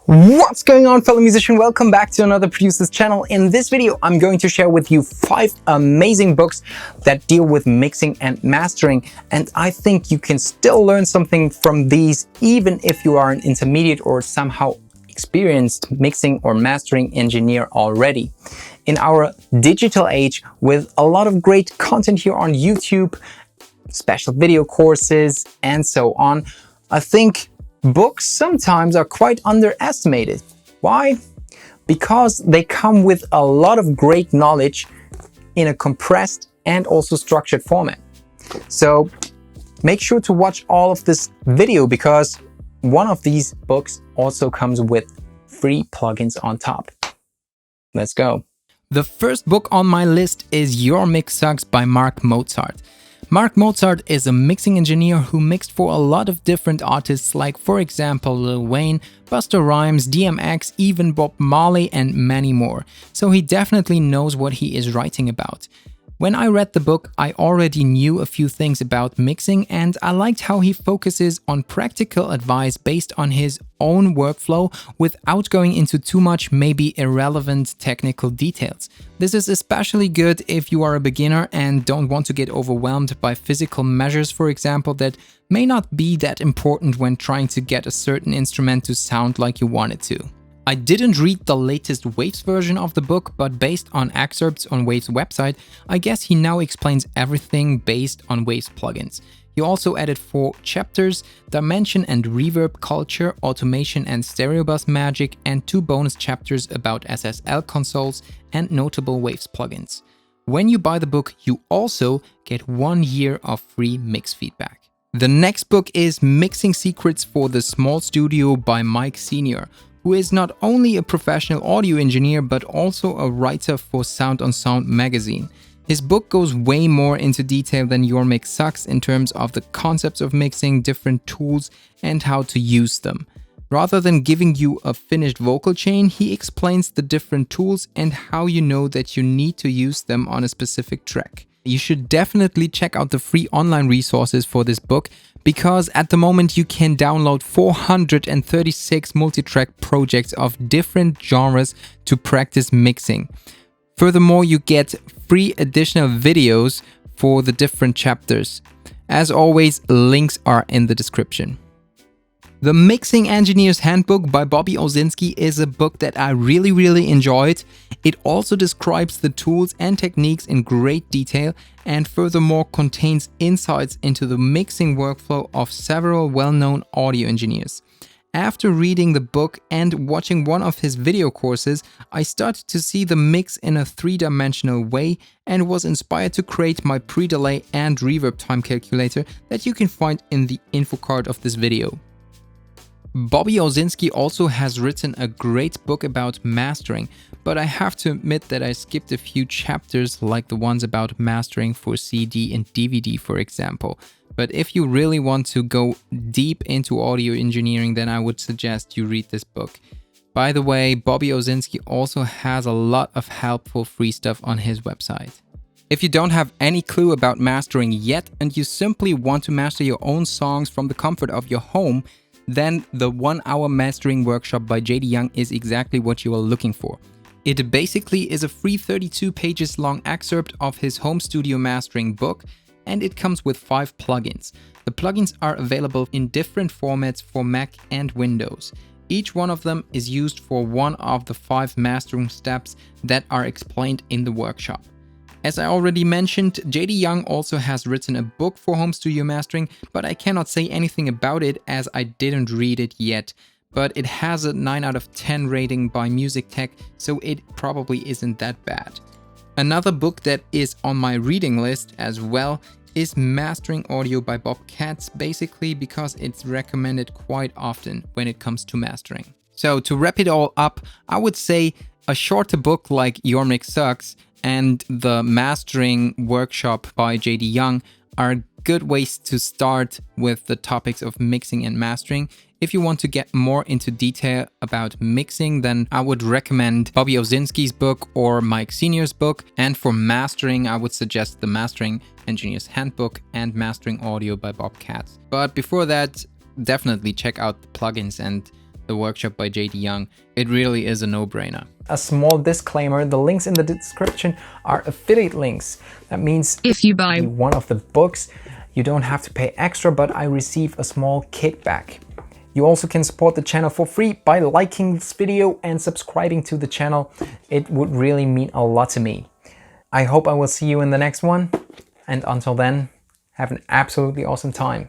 What's going on, fellow musician? Welcome back to another producer's channel. In this video, I'm going to share with you 5 amazing books that deal with mixing and mastering. And I think you can still learn something from these, even if you are an intermediate or somehow experienced mixing or mastering engineer already. In our digital age, with a lot of great content here on YouTube, special video courses, and so on, I think books sometimes are quite underestimated. Why? Because they come with a lot of great knowledge in a compressed and also structured format. So make sure to watch all of this video, because one of these books also comes with free plugins on top. Let's go. The first book on my list is Your Mix Sucks by Mark Mozart. Mark Mozart is a mixing engineer who mixed for a lot of different artists, like for example Lil Wayne, Busta Rhymes, DMX, even Bob Marley, and many more. So he definitely knows what he is writing about. When I read the book, I already knew a few things about mixing, and I liked how he focuses on practical advice based on his own workflow without going into too much maybe irrelevant technical details. This is especially good if you are a beginner and don't want to get overwhelmed by physical measures, for example, that may not be that important when trying to get a certain instrument to sound like you want it to. I didn't read the latest Waves version of the book, but based on excerpts on Waves' website, I guess he now explains everything based on Waves plugins. He also added 4 chapters: Dimension and Reverb Culture, Automation and Stereo Bus Magic, and 2 bonus chapters about SSL consoles and notable Waves plugins. When you buy the book, you also get 1 year of free mix feedback. The next book is Mixing Secrets for the Small Studio by Mike Sr., who is not only a professional audio engineer but also a writer for Sound on Sound magazine. His book goes way more into detail than Your Mix Sucks in terms of the concepts of mixing, different tools, and how to use them. Rather than giving you a finished vocal chain, he explains the different tools and how you know that you need to use them on a specific track. You should definitely check out the free online resources for this book, because at the moment you can download 436 multi-track projects of different genres to practice mixing. Furthermore, you get free additional videos for the different chapters. As always, links are in the description. The Mixing Engineer's Handbook by Bobby Owsinski is a book that I really enjoyed. It also describes the tools and techniques in great detail, and furthermore contains insights into the mixing workflow of several well-known audio engineers. After reading the book and watching one of his video courses, I started to see the mix in a 3-dimensional way and was inspired to create my pre-delay and reverb time calculator that you can find in the info card of this video. Bobby Owsinski also has written a great book about mastering, but I have to admit that I skipped a few chapters, like the ones about mastering for CD and DVD, for example. But if you really want to go deep into audio engineering, then I would suggest you read this book. By the way, Bobby Owsinski also has a lot of helpful free stuff on his website. If you don't have any clue about mastering yet and you simply want to master your own songs from the comfort of your home, then the 1-hour mastering workshop by JD Young is exactly what you are looking for. It basically is a free 32 pages long excerpt of his home studio mastering book, and it comes with 5 plugins. The plugins are available in different formats for Mac and Windows. Each one of them is used for one of the 5 mastering steps that are explained in the workshop. As I already mentioned, JD Young also has written a book for home studio mastering, but I cannot say anything about it as I didn't read it yet. But it has a 9 out of 10 rating by Music Tech, so it probably isn't that bad. Another book that is on my reading list as well is Mastering Audio by Bob Katz, basically because it's recommended quite often when it comes to mastering. So to wrap it all up, I would say a shorter book like Your Mix Sucks and the Mastering Workshop by JD Young are good ways to start with the topics of mixing and mastering. If you want to get more into detail about mixing, then I would recommend Bobby Owsinski's book or Mike Sr.'s book. And for mastering, I would suggest the Mastering Engineer's Handbook and Mastering Audio by Bob Katz. But before that, definitely check out the plugins and the workshop by JD Young. It really is a no-brainer. A small disclaimer, the links in the description are affiliate links. That means if you buy one of the books, you don't have to pay extra, but I receive a small kickback. You also can support the channel for free by liking this video and subscribing to the channel. It would really mean a lot to me. I hope I will see you in the next one. And until then, have an absolutely awesome time.